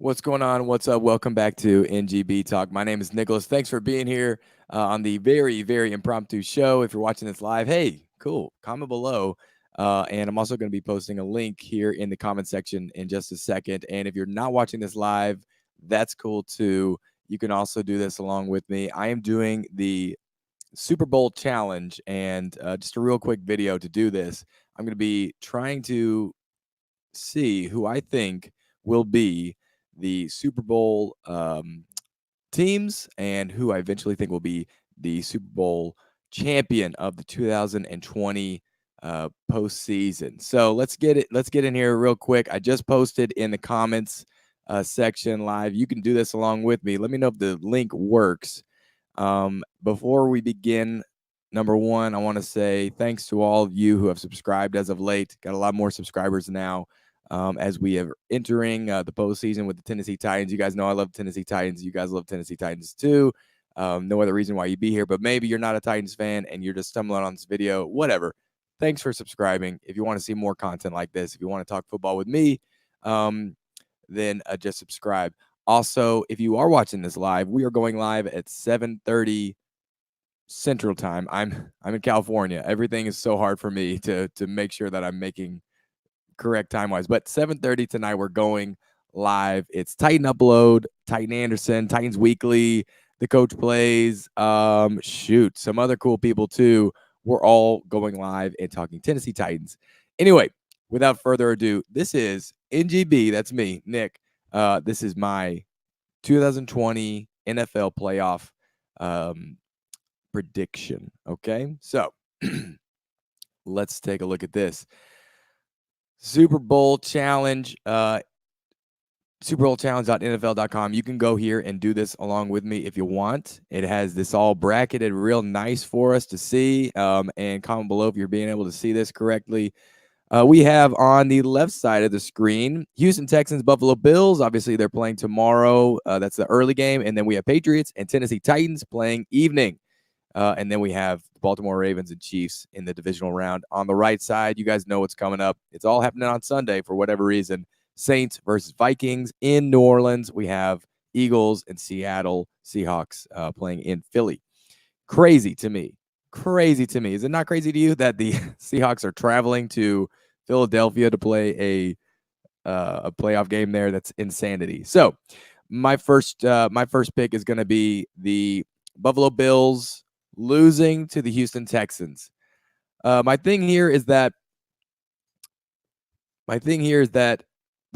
What's going on? What's up? Welcome back to NGB Talk. My name is Nicholas. Thanks for being here on the very, very impromptu show. If you're watching this live, hey, cool. Comment below. And I'm also going to be posting a link here in the comment section in just a second. And if you're not watching this live, that's cool too. You can also do this along with me. I am doing the Super Bowl challenge, and just a real quick video to do this. I'm going to be trying to see who I think will be the Super Bowl teams and who I eventually think will be the Super Bowl champion of the 2020 postseason. So let's get it. Let's get in here real quick. I just posted in the comments section live. You can do this along with me. Let me know if the link works. Before we begin, number one, I want to say thanks to all of you who have subscribed as of late. Got a lot more subscribers now. As we are entering the postseason with the Tennessee Titans. You guys know I love Tennessee Titans. You guys love Tennessee Titans too. No other reason why you'd be here, but maybe you're not a Titans fan and you're just stumbling on this video, whatever. Thanks for subscribing. If you want to see more content like this, if you want to talk football with me, then just subscribe. Also, if you are watching this live, we are going live at 7:30 Central Time. I'm in California. Everything is so hard for me to make sure that I'm making correct time-wise, but 7:30 tonight we're going live. It's Titan Upload, Titan Anderson, Titans Weekly, the coach plays, some other cool people too. We're all going live and talking Tennessee Titans. Anyway, without further ado, this is NGB, that's me, Nick. This is my 2020 NFL playoff prediction, okay? So, let's take a look at this. Super Bowl Challenge, superbowlchallenge.nfl.com. You can go here and do this along with me if you want. It has this all bracketed real nice for us to see. And comment below if you're being able to see this correctly. We have on the left side of the screen, Houston Texans, Buffalo Bills. Obviously, they're playing tomorrow. That's the early game. And then we have Patriots and Tennessee Titans playing evening. And then we have the Baltimore Ravens and Chiefs in the divisional round. On the right side, you guys know what's coming up. It's all happening on Sunday for whatever reason. Saints versus Vikings in New Orleans. We have Eagles and Seattle Seahawks playing in Philly. Crazy to me. Crazy to me. Is it not crazy to you that the Seahawks are traveling to Philadelphia to play a playoff game there? That's insanity. So my first pick is going to be the Buffalo Bills losing to the Houston Texans. My thing here is that the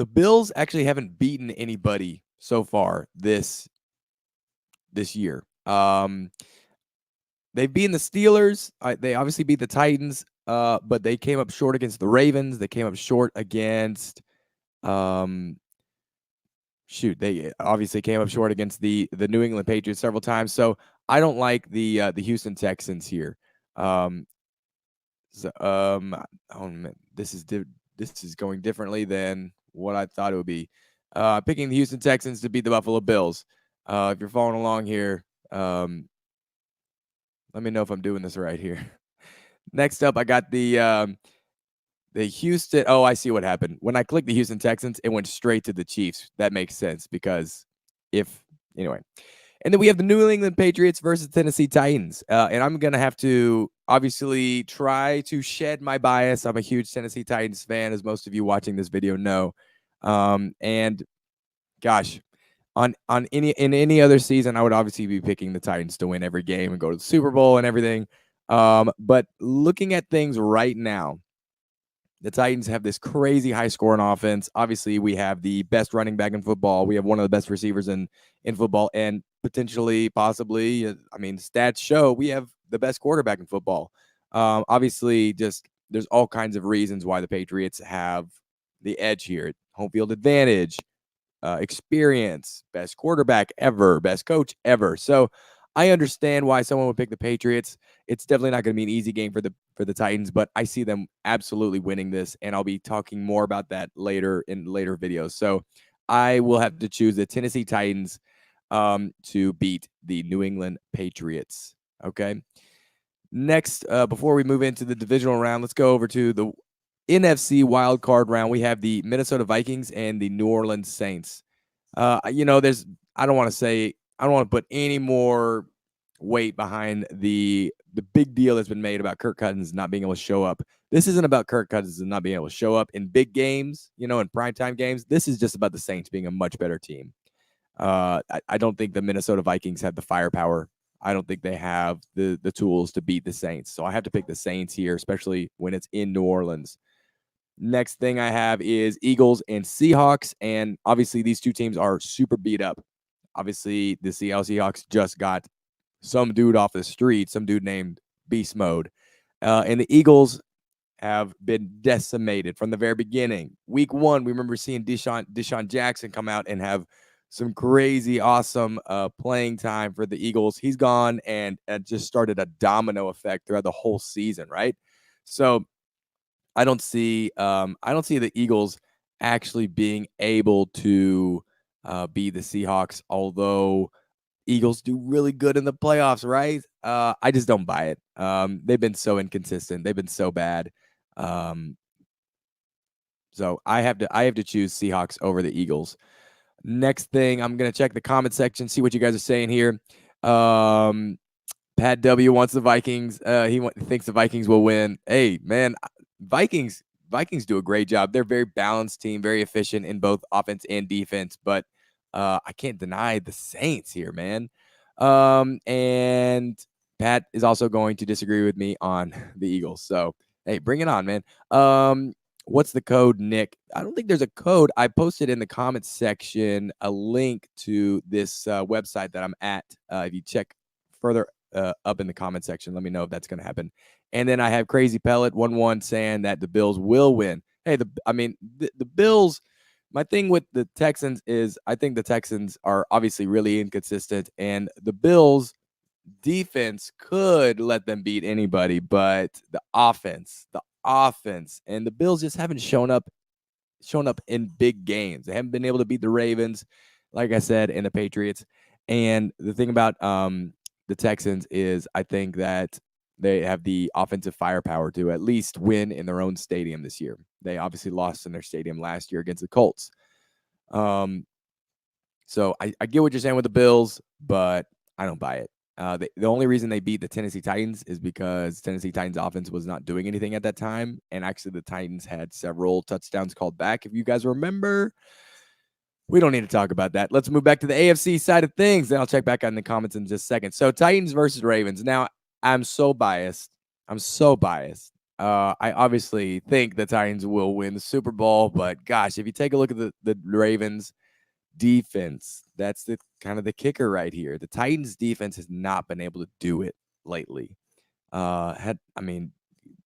Bills actually haven't beaten anybody so far this year. They've beaten the Steelers. They obviously beat the Titans, but they came up short against the Ravens. They came up short against they obviously came up short against the New England Patriots several times. So I don't like the Houston Texans here. Oh man, this is going differently than what I thought it would be. Picking the Houston Texans to beat the Buffalo Bills. If you're following along here, let me know if I'm doing this right here. Next up, I got the Houston. Oh, I see what happened. When I clicked the Houston Texans, it went straight to the Chiefs. That makes sense because anyway. And then we have the New England Patriots versus Tennessee Titans. And I'm going to have to obviously try to shed my bias. I'm a huge Tennessee Titans fan, as most of you watching this video know. And gosh, in any other season, I would obviously be picking the Titans to win every game and go to the Super Bowl and everything. But looking at things right now, the Titans have this crazy high-scoring offense. Obviously, we have the best running back in football. We have one of the best receivers in football, and potentially, possibly, stats show we have the best quarterback in football. Obviously, just there's all kinds of reasons why the Patriots have the edge here. Home field advantage, experience, best quarterback ever, best coach ever. So I understand why someone would pick the Patriots. It's definitely not going to be an easy game for the Titans, but I see them absolutely winning this, and I'll be talking more about that later in later videos. So I will have to choose the Tennessee Titans to beat the New England Patriots. Okay. Next, before we move into the divisional round, let's go over to the NFC wild card round. We have the Minnesota Vikings and the New Orleans Saints. There's I don't want to put any more weight behind the big deal that's been made about Kirk Cousins not being able to show up. This isn't about Kirk Cousins not being able to show up in big games, in primetime games. This is just about the Saints being a much better team. I don't think the Minnesota Vikings have the firepower. I don't think they have the tools to beat the Saints. So I have to pick the Saints here, especially when it's in New Orleans. Next thing I have is Eagles and Seahawks. And obviously, these two teams are super beat up. Obviously, the Seattle Seahawks just got some dude off the street, some dude named Beast Mode. And the Eagles have been decimated from the very beginning. Week 1, we remember seeing Deshaun Jackson come out and have some crazy, awesome playing time for the Eagles. He's gone and just started a domino effect throughout the whole season, right? So I don't see the Eagles actually being able to beat the Seahawks, although Eagles do really good in the playoffs, right? I just don't buy it. They've been so inconsistent. They've been so bad. So I have to choose Seahawks over the Eagles. Next thing, I'm gonna check the comment section, see what you guys are saying here. Pat W wants the Vikings. He thinks the Vikings will win. Hey, man, Vikings do a great job. They're a very balanced team, very efficient in both offense and defense. But I can't deny the Saints here, man. And Pat is also going to disagree with me on the Eagles. So hey, bring it on, man. What's the code, Nick? I don't think there's a code. I posted in the comments section a link to this website that I'm at. If you check further up in the comment section, let me know if that's going to happen. And then I have Crazy Pellet 11 saying that the Bills will win. Hey, the Bills. My thing with the Texans is I think the Texans are obviously really inconsistent, and the Bills defense could let them beat anybody, but the offense, and the Bills just haven't shown up in big games. They haven't been able to beat the Ravens, like I said, and the Patriots. And the thing about the Texans is I think that they have the offensive firepower to at least win in their own stadium this year. They obviously lost in their stadium last year against the Colts. So I get what you're saying with the Bills, but I don't buy it. The only reason they beat the Tennessee Titans is because Tennessee Titans offense was not doing anything at that time. And actually, the Titans had several touchdowns called back. If you guys remember, we don't need to talk about that. Let's move back to the AFC side of things. Then I'll check back on the comments in just a second. So Titans versus Ravens. Now, I'm so biased. I obviously think the Titans will win the Super Bowl, but gosh, if you take a look at the Ravens defense, that's the kind of the kicker right here. The Titans defense has not been able to do it lately. Whereas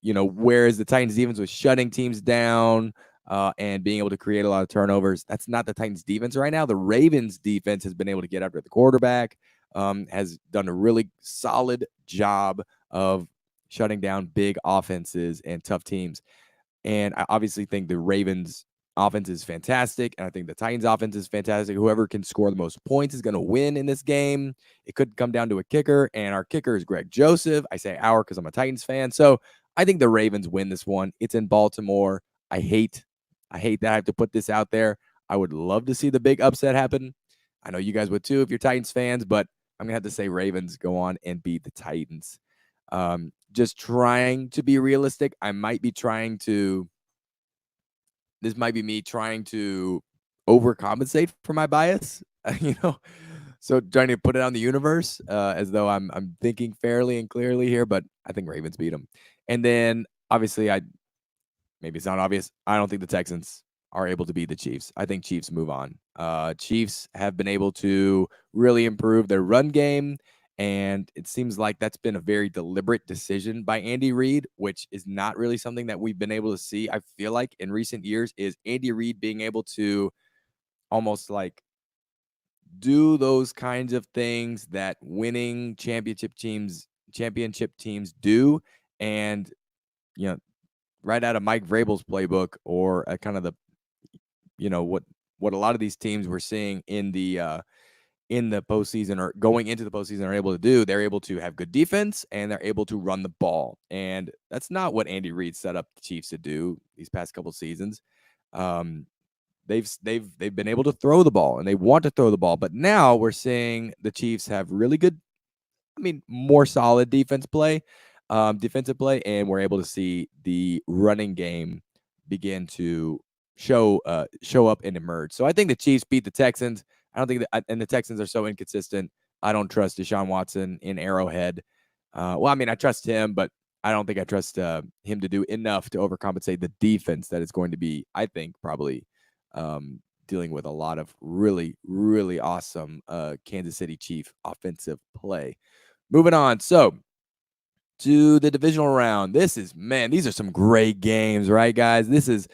the Titans defense was shutting teams down and being able to create a lot of turnovers, that's not the Titans defense right now. The Ravens defense has been able to get after the quarterback, has done a really solid job of shutting down big offenses and tough teams. And I obviously think the Ravens offense is fantastic, and I think the Titans offense is fantastic. Whoever can score the most points is going to win in this game. It could come down to a kicker, and our kicker is Greg Joseph. I say our because I'm a Titans fan. So I think the Ravens win this one. It's in Baltimore. I hate that I have to put this out there. I would love to see the big upset happen. I know you guys would too if you're Titans fans, but I'm going to have to say Ravens go on and beat the Titans. Just trying to be realistic. This might be me trying to overcompensate for my bias, so trying to put it on the universe as though I'm thinking fairly and clearly here, but I think Ravens beat them. And then obviously maybe it's not obvious. I don't think the Texans are able to beat the Chiefs. I think Chiefs move on. Chiefs have been able to really improve their run game, and it seems like that's been a very deliberate decision by Andy Reid, which is not really something that we've been able to see, I feel like, in recent years, is Andy Reid being able to almost like do those kinds of things that winning championship teams do. And, right out of Mike Vrabel's playbook, or kind of the, what a lot of these teams we're seeing in the postseason or going into the postseason are able to do. They're able to have good defense and they're able to run the ball. And that's not what Andy Reid set up the Chiefs to do these past couple seasons. they've been able to throw the ball and they want to throw the ball. But now we're seeing the Chiefs have really good, more solid defensive play, and we're able to see the running game begin to show up and emerge. So I think the Chiefs beat the Texans. I don't think that, and the Texans are so inconsistent. I don't trust Deshaun Watson in Arrowhead. I trust him, but I don't think I trust him to do enough to overcompensate the defense that is going to be, I think, probably dealing with a lot of really, really awesome Kansas City Chief offensive play. Moving on. So to the divisional round. These are some great games, right, guys? This is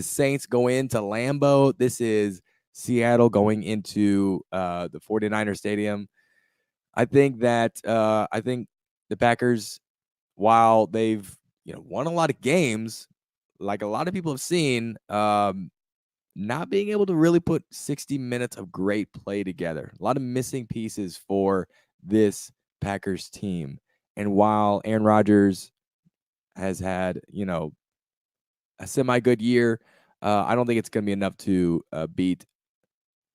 Saints going into Lambeau. This is Seattle going into the 49er Stadium. I think the Packers, while they've won a lot of games, like a lot of people have seen, not being able to really put 60 minutes of great play together. A lot of missing pieces for this Packers team. And while Aaron Rodgers has had, a semi-good year, I don't think it's going to be enough to beat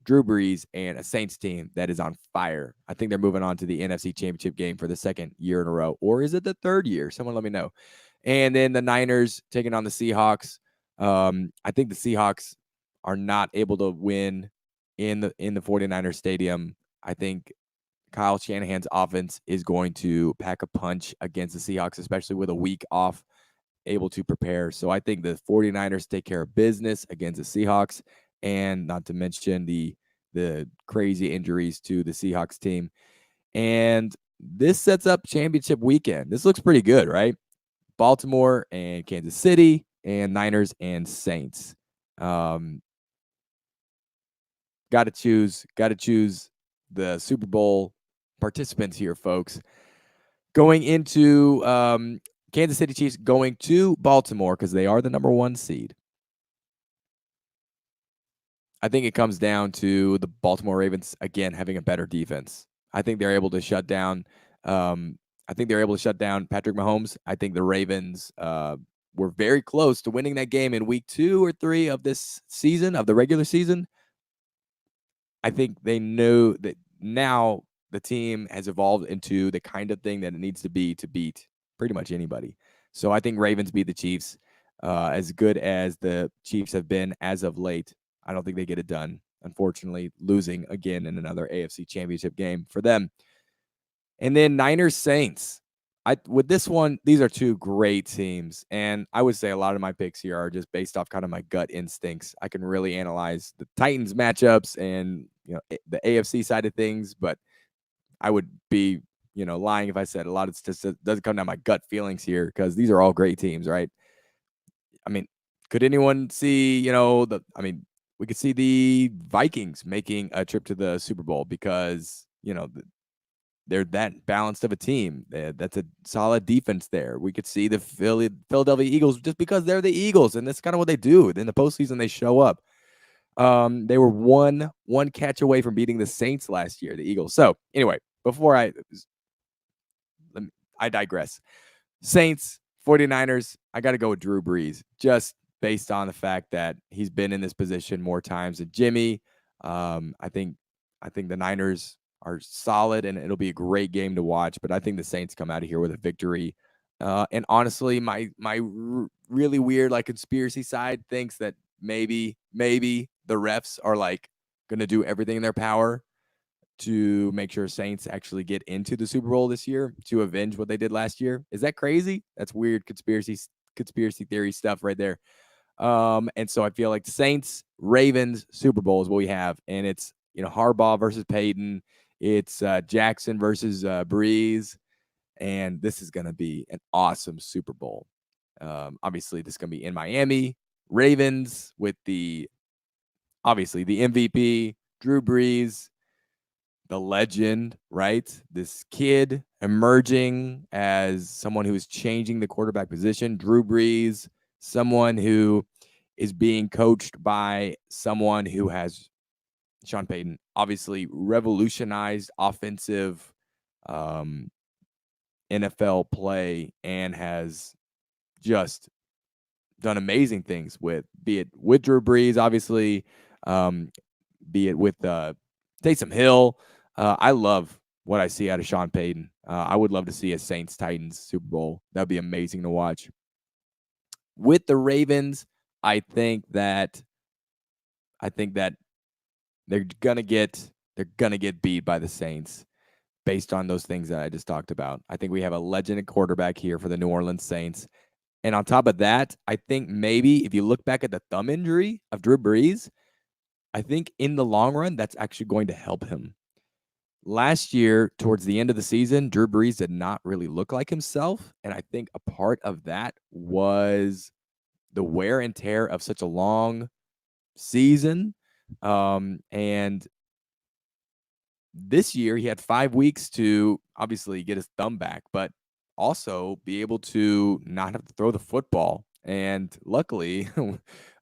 Drew Brees and a Saints team that is on fire. I think they're moving on to the NFC Championship game for the second year in a row. Or is it the third year? Someone let me know. And then the Niners taking on the Seahawks. I think the Seahawks are not able to win in the 49ers stadium. I think Kyle Shanahan's offense is going to pack a punch against the Seahawks, especially with a week off, able to prepare. So I think the 49ers take care of business against the Seahawks, and not to mention the crazy injuries to the Seahawks team. And this sets up championship weekend. This looks pretty good, right? Baltimore and Kansas City, and Niners and Saints. Got to choose the Super Bowl participants here, folks. Going into Kansas City Chiefs going to Baltimore because they are the number 1 seed. I think it comes down to the Baltimore Ravens again having a better defense. I think they're able to shut down. Patrick Mahomes. I think the Ravens were very close to winning that game in week 2 or 3 of this season, of the regular season. I think they know that now the team has evolved into the kind of thing that it needs to be to beat pretty much anybody. So I think Ravens beat the Chiefs. As good as the Chiefs have been as of late, I don't think they get it done. Unfortunately, losing again in another AFC Championship game for them. And then Niners Saints. With this one, these are two great teams, and I would say a lot of my picks here are just based off kind of my gut instincts. I can really analyze the Titans matchups and the AFC side of things, but I would be lying if I said a lot of it doesn't come down to my gut feelings here, because these are all great teams, right? I mean, could anyone see we could see the Vikings making a trip to the Super Bowl because they're that balanced of a team. That's a solid defense there. We could see the Philadelphia Eagles just because they're the Eagles, and that's kind of what they do. In the postseason, they show up. They were one catch away from beating the Saints last year, the Eagles. So anyway, before I digress. Saints, 49ers, I got to go with Drew Brees, just based on the fact that he's been in this position more times than Jimmy. I think the Niners are solid, and it'll be a great game to watch. But I think the Saints come out of here with a victory. And honestly, my really weird conspiracy side thinks that maybe the refs are going to do everything in their power to make sure Saints actually get into the Super Bowl this year to avenge what they did last year. Is that crazy? That's weird conspiracy theory stuff right there. And so I feel like Saints, Ravens, Super Bowl is what we have, and it's Harbaugh versus Peyton. It's Jackson versus Breeze, and this is going to be an awesome Super Bowl. Obviously, this is going to be in Miami. Ravens with the MVP, Drew Brees, the legend, right? This kid emerging as someone who is changing the quarterback position. Drew Brees, someone who is being coached by someone who has, Sean Payton, obviously revolutionized offensive NFL play and has just done amazing things with, be it with Drew Brees, obviously, be it with Taysom Hill. I love what I see out of Sean Payton. I would love to see a Saints Titans Super Bowl. That'd be amazing to watch. With the Ravens, I think that they're gonna get beat by the Saints based on those things that I just talked about. I think we have a legend quarterback here for the New Orleans Saints. And on top of that, I think maybe if you look back at the thumb injury of Drew Brees, I think in the long run, that's actually going to help him. Last year, towards the end of the season, Drew Brees did not really look like himself. And I think a part of that was the wear and tear of such a long season. And this year, he had 5 weeks to obviously get his thumb back, but also be able to not have to throw the football. And luckily,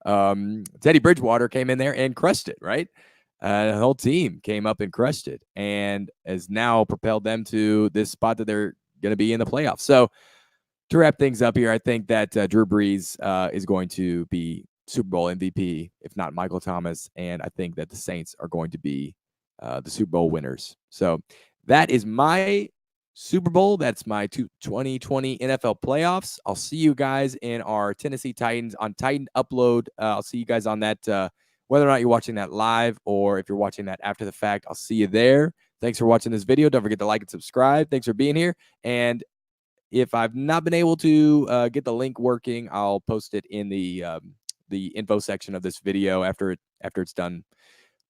Teddy Bridgewater came in there and crushed it, right? The whole team came up and crushed it and has now propelled them to this spot that they're going to be in the playoffs. So, to wrap things up here, I think that Drew Brees is going to be Super Bowl MVP, if not Michael Thomas. And I think that the Saints are going to be the Super Bowl winners. So that is my Super Bowl. That's my 2020 NFL playoffs. I'll see you guys in our Tennessee Titans on Titan Upload. I'll see you guys on that, whether or not you're watching that live or if you're watching that after the fact. I'll see you there. Thanks for watching this video. Don't forget to like and subscribe. Thanks for being here. And if I've not been able to get the link working, I'll post it in the info section of this video after it's done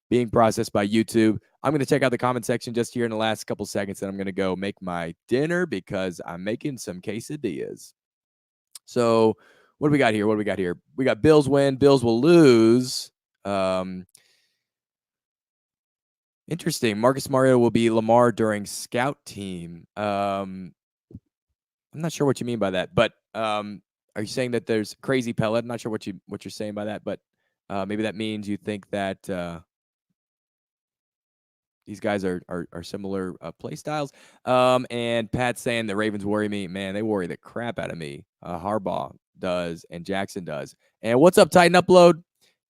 being processed by YouTube. I'm going to check out the comment section just here in the last couple seconds, and I'm going to go make my dinner because I'm making some quesadillas. So what do we got here? We got Bills win. Bills will lose. Interesting. Marcus Mariota will be Lamar during scout team. I'm not sure what you mean by that, but are you saying that there's crazy pellet? I'm not sure what you're saying by that, but maybe that means you think that these guys are similar play styles. And Pat's saying the Ravens worry me. Man, they worry the crap out of me. Harbaugh does, and Jackson does. And what's up, Titan Upload?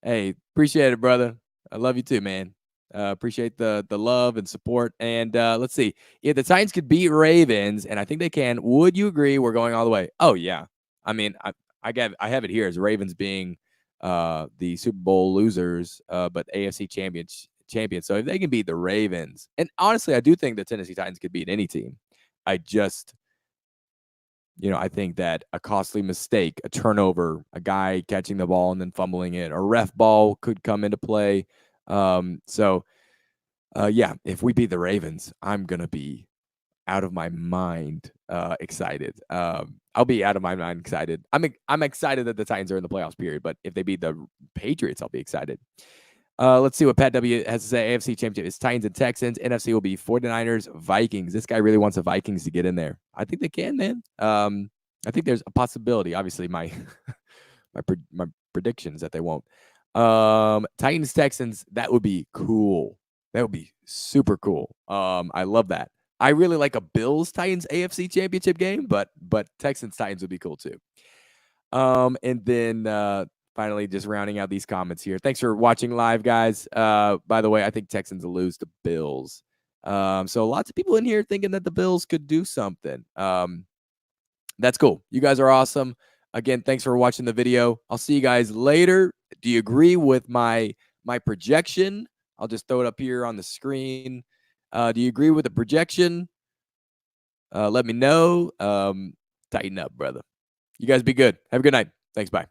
Hey, appreciate it, brother. I love you too, man. Appreciate the love and support. And let's see. If the Titans could beat Ravens, and I think they can, would you agree we're going all the way? Oh, yeah. I mean, I have it here as Ravens being the Super Bowl losers, but AFC champions. So if they can beat the Ravens, and honestly, I do think the Tennessee Titans could beat any team. I just, I think that a costly mistake, a turnover, a guy catching the ball and then fumbling it, a ref ball could come into play. Yeah, if we beat the Ravens, I'm going to be out of my mind excited. I'll be out of my mind excited. I'm excited that the Titans are in the playoffs, period. But if they beat the Patriots, I'll be excited. Let's see what Pat W has to say. AFC Championship is Titans and Texans. NFC will be 49ers, Vikings. This guy really wants the Vikings to get in there. I think they can, man. I think there's a possibility. Obviously, my my prediction is that they won't. Titans, Texans, that would be cool. That would be super cool. I love that. I really like a Bills Titans AFC Championship game, but Texans Titans would be cool too. And then finally, just rounding out these comments here. Thanks for watching live, guys. By the way, I think Texans will lose to Bills. So lots of people in here thinking that the Bills could do something. That's cool. You guys are awesome. Again, thanks for watching the video. I'll see you guys later. Do you agree with my projection? I'll just throw it up here on the screen. Do you agree with the projection? Let me know. Tighten up, brother. You guys be good. Have a good night. Thanks. Bye.